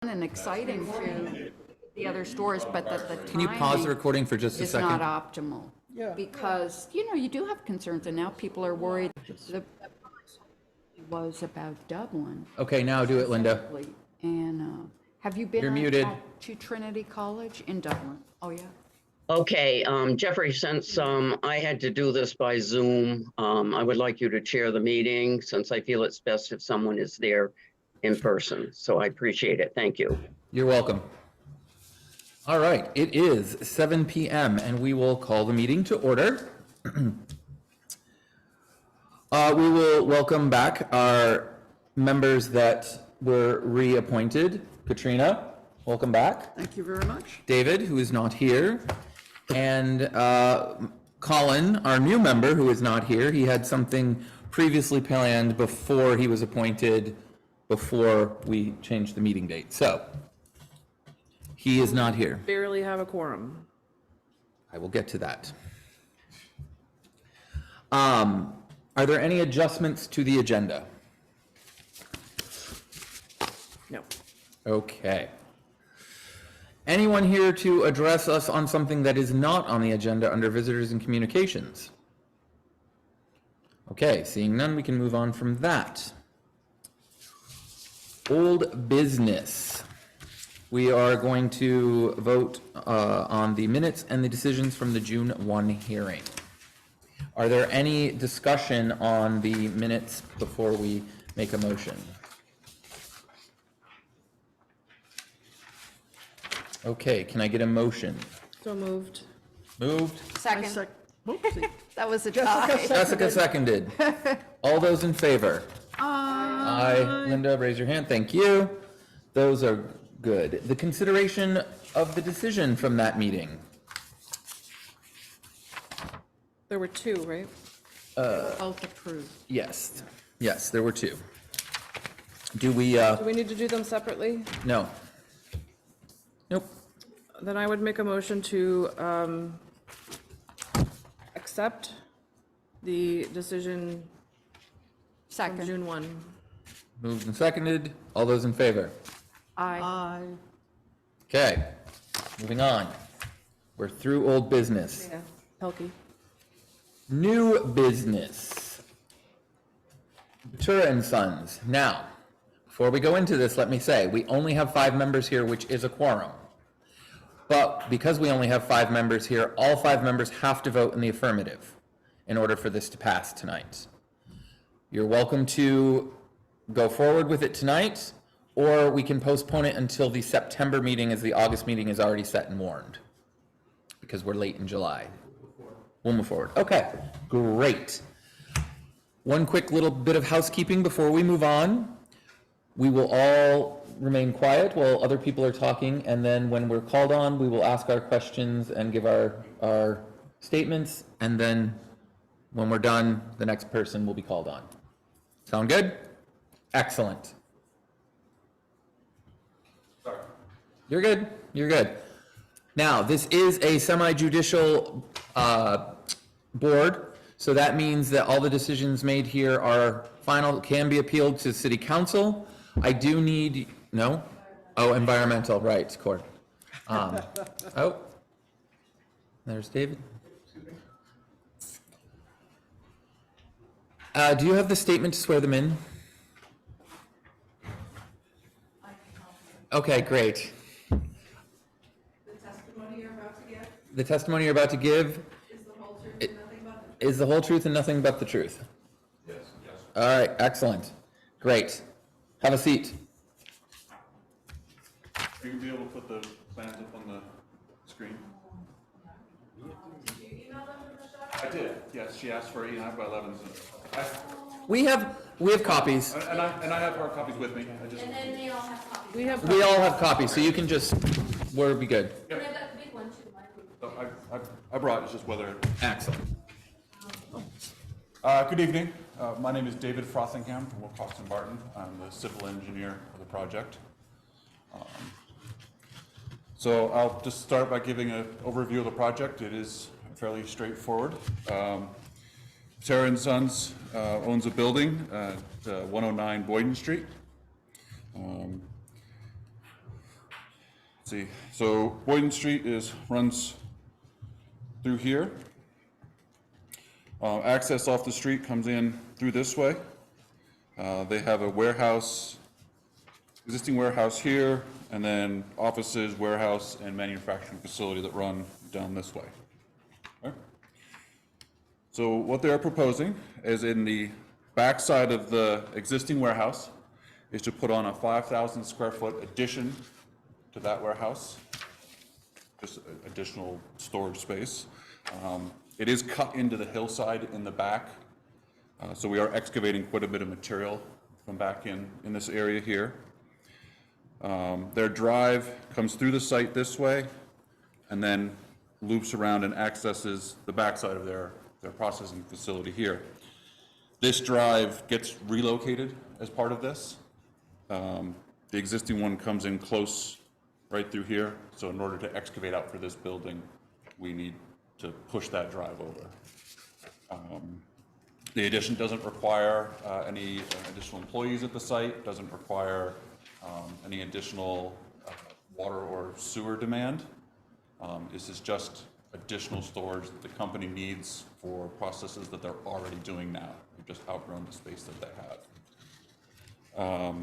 and exciting to the other stores, but that the timing Can you pause the recording for just a is second? not optimal. Yeah. Because, you know, you do have concerns, and now people are worried. The was about Dublin. Okay, now do it, Linda. specifically. And have you been You're muted. to Trinity College in Dublin? Oh, yeah. Okay, Jeffrey, since I had to do this by Zoom, I would like you to chair the meeting since I feel it's best if someone is there in person. So I appreciate it. Thank you. You're welcome. All right, it is 7 p.m. and we will call the meeting to order. We will welcome back our members that were reappointed. Katrina, welcome back. Thank you very much. David, who is not here, and Colin, our new member, who is not here. He had something previously planned before he was appointed, before we changed the meeting date. So he is not here. Barely have a quorum. I will get to that. Are there any adjustments to the agenda? No. Okay. Anyone here to address us on something that is not on the agenda under visitors and communications? Okay, seeing none, we can move on from that. Old business. We are going to vote on the minutes and the decisions from the June 1 hearing. Are there any discussion on the minutes before we make a motion? Okay, can I get a motion? So moved. Moved. Second. Whoopsie. That was a tie. Jessica seconded. All those in favor? Aye. Linda, raise your hand. Thank you. Those are good. The consideration of the decision from that meeting. There were two, right? Both approved. Yes. Yes, there were two. Do we, Do we need to do them separately? no. Nope. Then I would make a motion to accept the decision from Second. June 1. Moved and seconded. All those in favor? Aye. Aye. Okay, moving on. We're through old business. Yeah, Pelkey. New business. Ventura and Sons. Now, before we go into this, let me say, we only have 5 members here, which is a quorum. But because we only have 5 members here, all 5 members have to vote in the affirmative in order for this to pass tonight. You're welcome to go forward with it tonight, or we can postpone it until the September meeting, as the August meeting is already set and warned, because we're late in July. We'll move forward. Okay, great. One quick little bit of housekeeping before we move on. We will all remain quiet while other people are talking, and then when we're called on, we will ask our questions and give our statements, and then when we're done, the next person will be called on. Sound good? Excellent. Sorry. You're good. You're good. Now, this is a semi-judicial board, so that means that all the decisions made here are final, can be appealed to City Council. I do need, no? Oh, environmental, right, Court. Oh, there's David. Do you have the statement to swear them in? Okay, great. The testimony you're about to give is the whole truth and nothing but the truth. Yes. All right, excellent. Great. Have a seat. Are you gonna be able to put the plans up on the screen? Did you email them from the shop? I did, yes. She asked for 8.5 by 11. We have copies. And I have hard copies with me. And then they all have copies. We all have copies, so you can just, we'll be good. And I've got the big one too, mine. So I brought, it's just whether. Excellent. Good evening. My name is David Frothingham from Wilcox and Barton. I'm the civil engineer of the project. So I'll just start by giving an overview of the project. It is fairly straightforward. Sarah and Sons owns a building at 109 Boyden Street. see, so Boyden Street runs through here. Access off the street comes in through this way. They have a warehouse, existing warehouse here, and then offices, warehouse, and manufacturing facility that run down this way. Okay? So what they're proposing is in the backside of the existing warehouse is to put on a 5,000 square foot addition to that warehouse, just additional storage space. It is cut into the hillside in the back, so we are excavating quite a bit of material from back in this area here. Their drive comes through the site this way and then loops around and accesses the backside of their processing facility here. This drive gets relocated as part of this. The existing one comes in close right through here, so in order to excavate out for this building, we need to push that drive over. The addition doesn't require any additional employees at the site, doesn't require any additional water or sewer demand. This is just additional storage that the company needs for processes that they're already doing now. We've just outgrown the space that they have.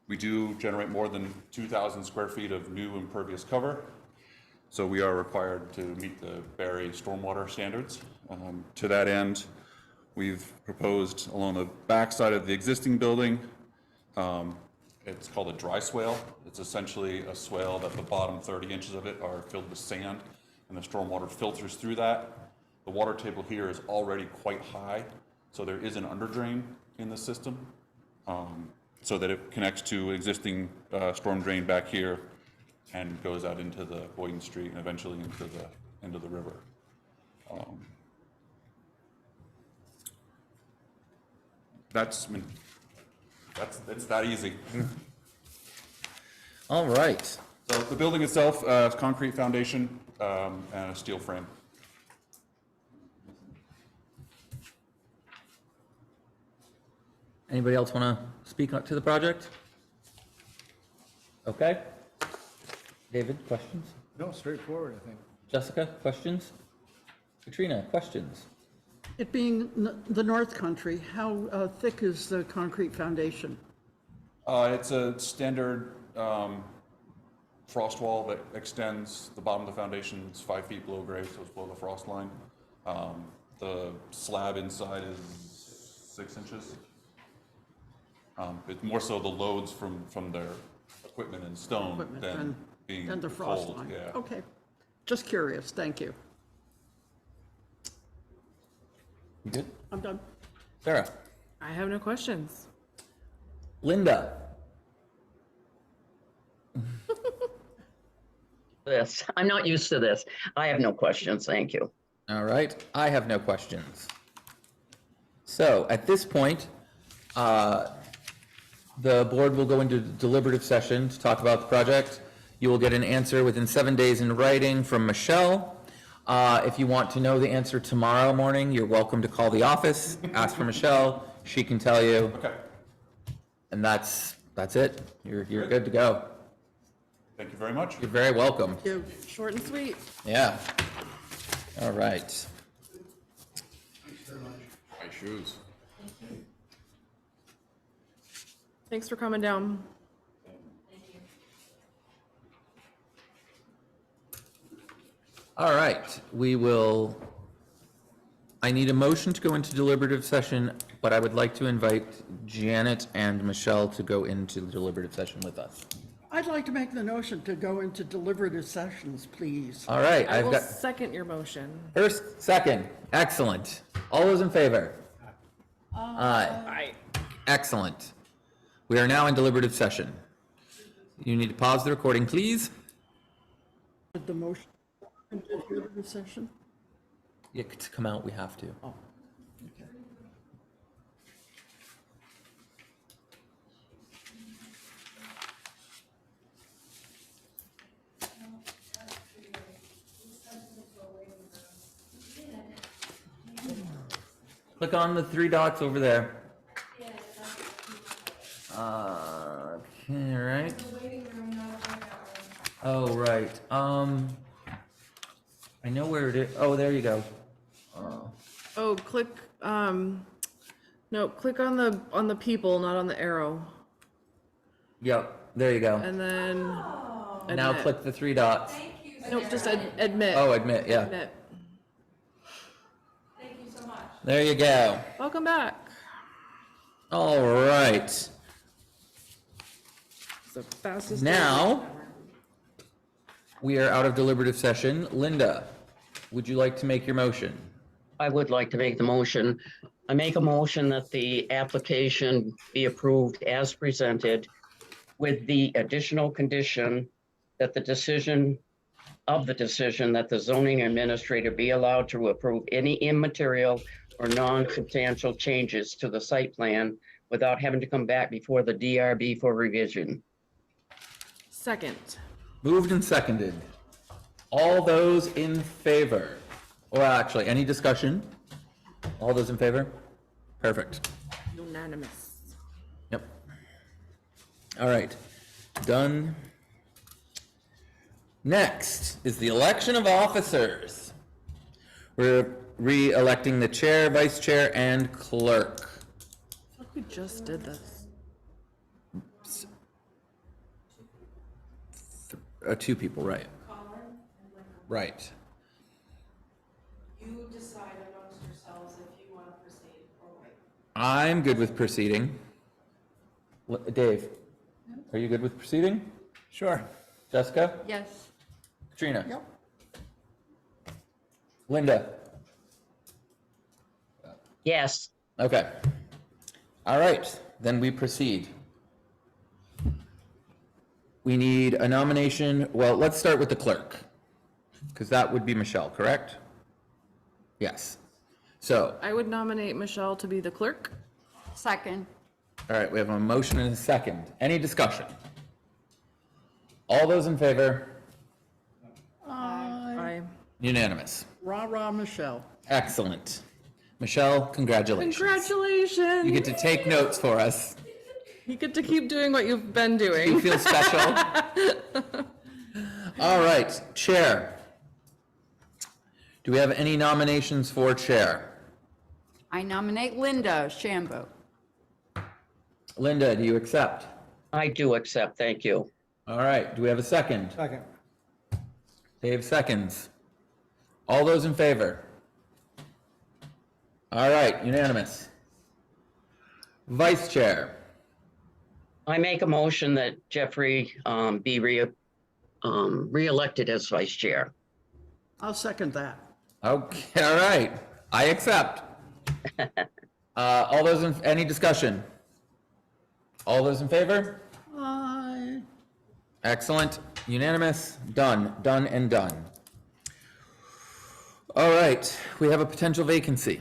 We do generate more than 2,000 square feet of new impervious cover, so we are required to meet the Barre stormwater standards. To that end, we've proposed along the backside of the existing building, it's called a dry swale. It's essentially a swale that the bottom 30 inches of it are filled with sand, and the stormwater filters through that. The water table here is already quite high, so there is an underdrain in the system, so that it connects to existing storm drain back here and goes out into the Boyden Street and eventually into the river. It's that easy. All right. So the building itself is concrete foundation and a steel frame. Anybody else want to speak up to the project? Okay. David, questions? No, straightforward, I think. Jessica, questions? Katrina, questions? It being the North Country, how thick is the concrete foundation? It's a standard frost wall that extends the bottom of the foundation. It's 5 feet below grade, so it's below the frost line. The slab inside is 6 inches. It's more so the loads from their equipment and stone Equipment than being And the frost cold. line? Yeah. Okay, just curious, thank you. You good? I'm done. Sarah? I have no questions. Linda? I'm not used to this. I have no questions, thank you. All right, I have no questions. So at this point, the board will go into deliberative session to talk about the project. You will get an answer within 7 days in writing from Michelle. If you want to know the answer tomorrow morning, you're welcome to call the office, ask for Michelle, she can tell you, Okay. and that's it. You're good to go. Thank you very much. You're very welcome. You. Short and sweet. Yeah. All right. My shoes. Thanks for coming down. All right, I need a motion to go into deliberative session, but I would like to invite Janet and Michelle to go into the deliberative session with us. I'd like to make the notion to go into deliberative sessions, please. All right, I I've will got second your motion. first, second, excellent. All those in favor? Aye. Aye. Excellent. We are now in deliberative session. You need to pause the recording, please. Did the motion into deliberative session? Yeah, to come out, we have to. Oh, okay. Click on the 3 dots over there. Okay, right. Oh, right. I know where it is. Oh, there you go. Oh, click, no, click on the people, not on the arrow. Yep, there you go. And then Now admit. click the three dots. Thank you, Nope, just admit. Oh, admit, yeah. Admit. thank you so much. There you go. Welcome back. All right. It's the fastest. Now, we are out of deliberative session. Linda, would you like to make your motion? I would like to make the motion. I make a motion that the application be approved as presented with the additional condition that the decision that the zoning administrator be allowed to approve any immaterial or non-substantial changes to the site plan without having to come back before the DRB for revision. Second. Moved and seconded. All those in favor? Or actually, any discussion? All those in favor? Perfect. Unanimous. Yep. All right, done. Next is the election of officers. We're re-electing the chair, vice chair, and clerk. I thought we just did this. Two people, right? Right. You decide amongst yourselves if you want to proceed or wait. I'm good with proceeding. Dave, are you good with proceeding? Sure. Jessica? Yes. Katrina? Yep. Linda? Yes, Okay. All right, then we proceed. We need a nomination. Well, let's start with the clerk, because that would be Michelle, correct? Yes. So, I would nominate Michelle to be the clerk. Second. all right, we have a motion and a second. Any discussion? All those in favor? I. Unanimous. Rah, rah, Michelle. Excellent. Michelle, congratulations. Congratulations. You get to take notes for us. You get to keep doing what you've been You doing. feel special? All right, chair. Do we have any nominations for chair? I nominate Linda Shambo. Linda, do you accept? I do accept, thank you. All right, do we have a second? Second. Dave seconds. All those in favor? All right, unanimous. Vice chair. I make a motion that Jeffrey be reelected as vice chair. I'll second that. Okay, all right, I accept. All those in, any discussion? All those in favor? Aye. Excellent, unanimous, done, done and done. All right, we have a potential vacancy.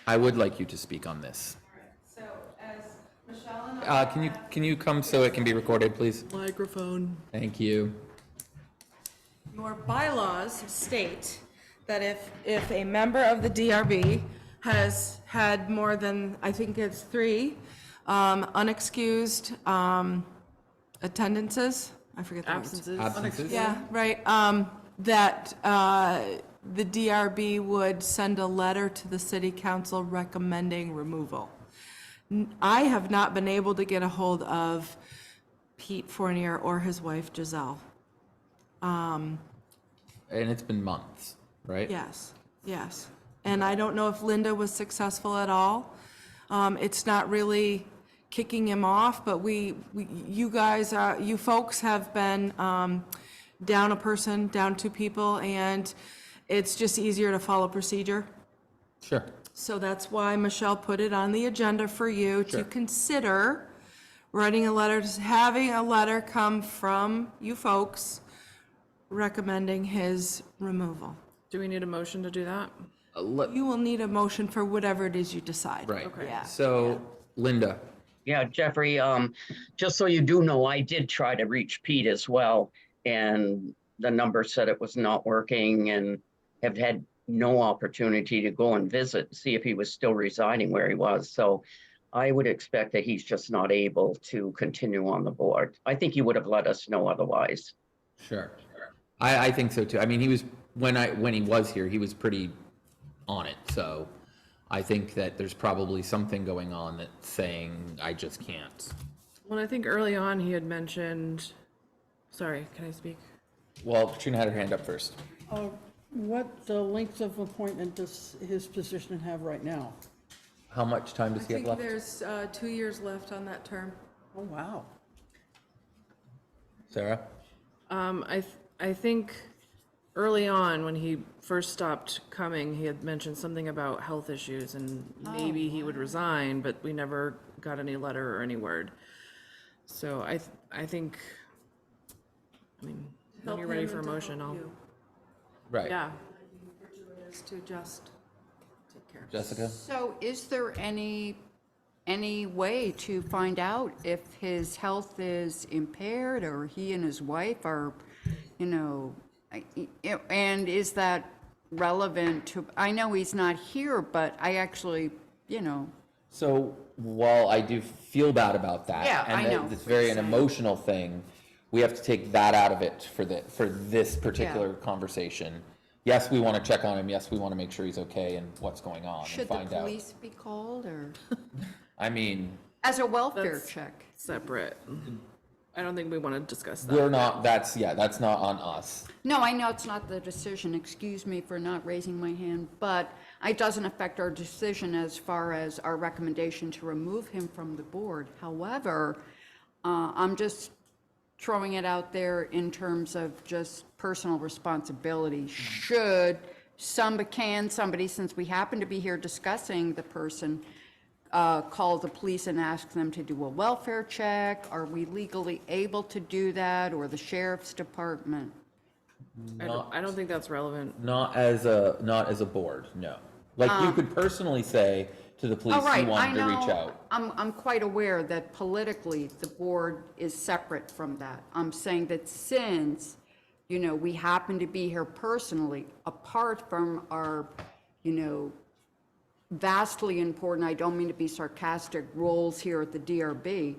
I would like you to speak on this. So as Michelle and I. Can you come so it can be recorded, please? Microphone. Thank you. Your bylaws state that if a member of the DRB has had more than, I think it's 3 unexcused attendances, I forget the words. Absences. Absences? Yeah, right, that the DRB would send a letter to the city council recommending removal. I have not been able to get a hold of Pete Fournier or his wife Giselle. And it's been months, right? Yes, yes. And I don't know if Linda was successful at all. It's not really kicking him off, but you guys, you folks have been down a person, down 2 people, and it's just easier to follow procedure. Sure. So that's why Michelle put it on the agenda for you Sure. to consider writing a letter, having a letter come from you folks recommending his removal. Do we need a motion to do that? You will need a motion for whatever it is you decide. Right. Okay. Yeah. So, Linda, Yeah, Jeffrey, just so you do know, I did try to reach Pete as well, and the number said it was not working and have had no opportunity to go and visit, see if he was still residing where he was. So I would expect that he's just not able to continue on the board. I think he would have let us know otherwise. Sure. I think so too. I mean, he was, when he was here, he was pretty on it, so I think that there's probably something going on that's saying, I just can't. Well, I think early on he had mentioned, sorry, can I speak? Well, Katrina had her hand up first. What length of appointment does his position have right now? How much time I does he have think left? there's 2 years left on that term. Oh, wow. Sarah? I think early on, when he first stopped coming, he had mentioned something about health issues and maybe he would resign, but we never got any letter or any word. So I think, I mean, when Help you're ready him for a and to motion, help I'll, you. Right. yeah. Is to just take care of it. Jessica? So is there any way to find out if his health is impaired or he and his wife are, you know, and is that relevant to, I know he's not here, but I actually, you know, So while I do feel bad about that, Yeah, I and know. that it's very an Same. emotional thing, we have to take that out of it for this particular conversation. Yes, we want to check on him. Yes, we want to make sure he's okay and what's going on and should the find out. police be called or I mean, as a welfare That's- check? Separate. I don't think we want to discuss that. we're not, that's not on us. No, I know it's not the decision, excuse me for not raising my hand, but it doesn't affect our decision as far as our recommendation to remove him from the board. However, I'm just throwing it out there in terms of just personal responsibility. Should somebody, since we happen to be here discussing the person, call the police and ask them to do a welfare check? Are we legally able to do that, or the sheriff's department? I don't think that's relevant. Not as a board, no. Like you could personally say to the police All right, you I wanted to reach know, out. I'm quite aware that politically, the board is separate from that. I'm saying that since, you know, we happen to be here personally, apart from our, you know, vastly important, I don't mean to be sarcastic, roles here at the DRB,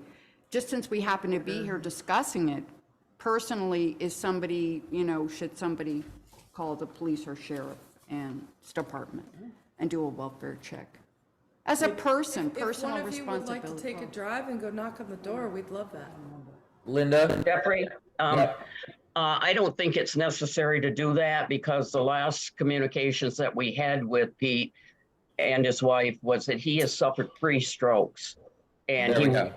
just since we happen to be here discussing it, personally, is somebody, you know, should somebody call the police or sheriff and department and do a welfare check? As a person, personal If one of you would like to responsibility. take a drive and go knock on the door, we'd love that. Linda? Jeffrey, Yeah. I don't think it's necessary to do that because the last communications that we had with Pete and his wife was that he has suffered 3 strokes. And There we he go.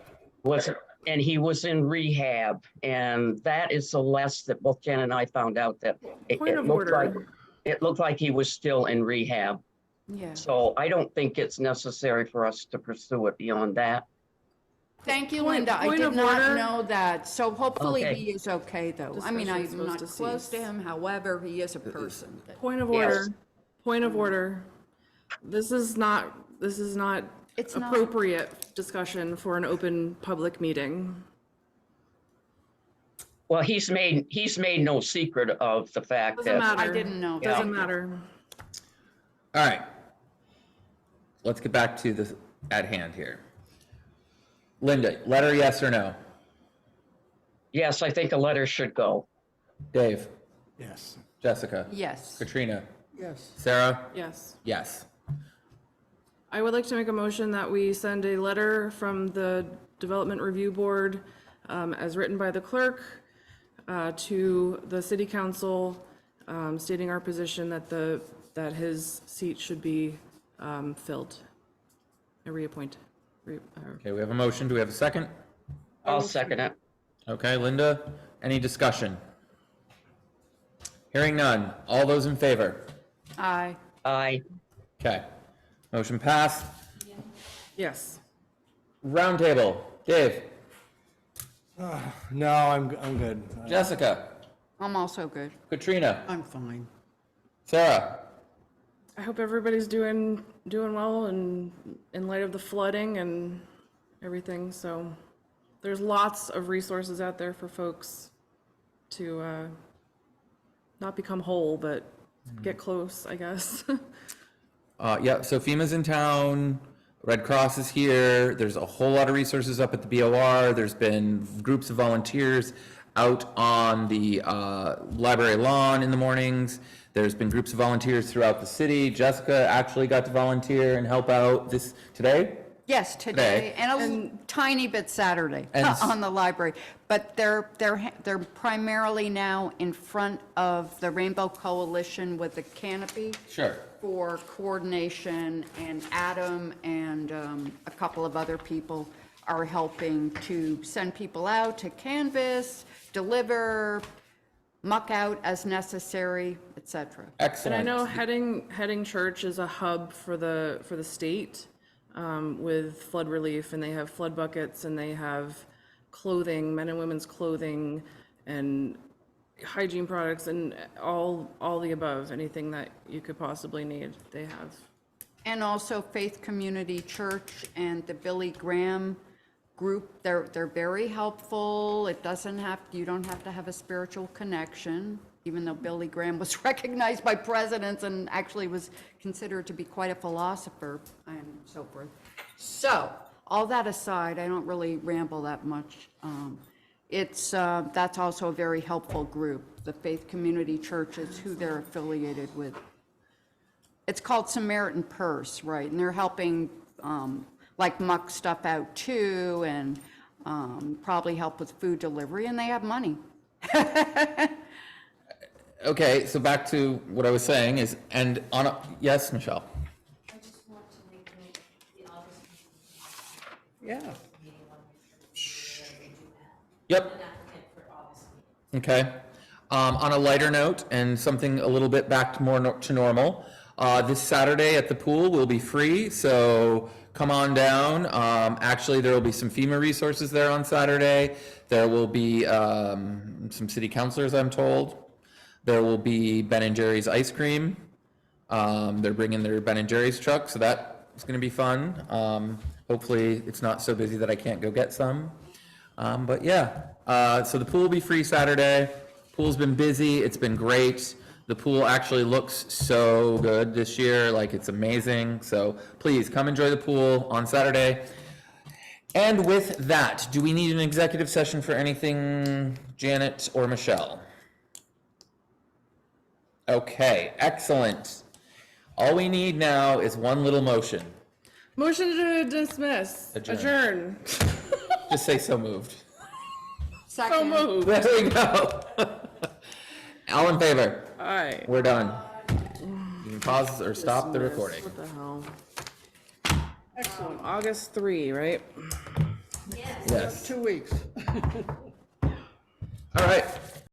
he was in rehab. And that is the less that both Jen and I found out that Point of order. it looked like he was still in rehab. Yeah. So I don't think it's necessary for us to pursue it beyond that. Thank you, Point- Linda. I point did of not order. know that. So hopefully Okay. he is okay, though. I mean, Discussion's I'm supposed not to close to cease. him, however, he is a person. Point of Yes. order. Point of order. This is not It's not. appropriate discussion for an open public meeting. Well, he's made no secret of the fact Doesn't that matter. I didn't know that. Doesn't matter. All right. Let's get back to this at hand here. Linda, letter yes or no? yes, I think a letter should go. Dave? Yes. Jessica? Yes. Katrina? Yes. Sarah? Yes. Yes. I would like to make a motion that we send a letter from the Development Review Board, as written by the clerk, to the city council, stating our position that his seat should be filled. Okay, we have a motion. Do we have a second? I'll second it. Okay, Linda, any discussion? Hearing none. All those in favor? Aye. Aye. Okay. Motion passed. Yes. Roundtable. Dave? No, I'm good. Jessica? I'm also good. Katrina? I'm fine. Sarah? I hope everybody's doing well and in light of the flooding and everything, so there's lots of resources out there for folks to not become whole, but get close, I guess. Yeah, so FEMA's in town. Red Cross is here. There's a whole lot of resources up at the BOR. There's been groups of volunteers out on the library lawn in the mornings. There's been groups of volunteers throughout the city. Jessica actually got to volunteer and help out today. Yes, today, and a tiny bit Saturday on the library. But they're primarily now in front of the Rainbow Coalition with the canopy. Sure. For coordination, and Adam and a couple of other people are helping to send people out to canvass, deliver, muck out as necessary, etc. Excellent. And I know Heading Church is a hub for the state with flood relief, and they have flood buckets, and they have clothing, men and women's clothing, and hygiene products, and all the above, anything that you could possibly need, they have. And also Faith Community Church and the Billy Graham group, they're very helpful. It doesn't have, you don't have to have a spiritual connection, even though Billy Graham was recognized by presidents and actually was considered to be quite a philosopher and so forth. So, all that aside, I don't really ramble that much. That's also a very helpful group. The Faith Community Church is who they're affiliated with. It's called Samaritan Purse, right? And they're helping like muck stuff out too, and probably help with food delivery, and they have money. Okay, so back to what I was saying is, and on a, yes, Michelle? I just want to make note the August Yeah. meeting one make sure we do that. Yep. An applicant for August meeting. Okay. On a lighter note, and something a little bit back to more to normal, this Saturday at the pool will be free, so come on down. Actually, there will be some FEMA resources there on Saturday. There will be some city councilors, I'm told. There will be Ben & Jerry's ice cream. They're bringing their Ben & Jerry's truck, so that is going to be fun. Hopefully, it's not so busy that I can't go get some. But yeah, so the pool will be free Saturday. Pool's been busy. It's been great. The pool actually looks so good this year. Like, it's amazing. So please come enjoy the pool on Saturday. And with that, do we need an executive session for anything, Janet or Michelle? Okay, excellent. All we need now is one little motion. Motion to dismiss, adjourn. Just say so moved. So Second. moved. There we go. All in favor? Aye. We're done. You can pause or stop the recording. What the hell? Excellent. August 3, right? Yes. 2 weeks. All right.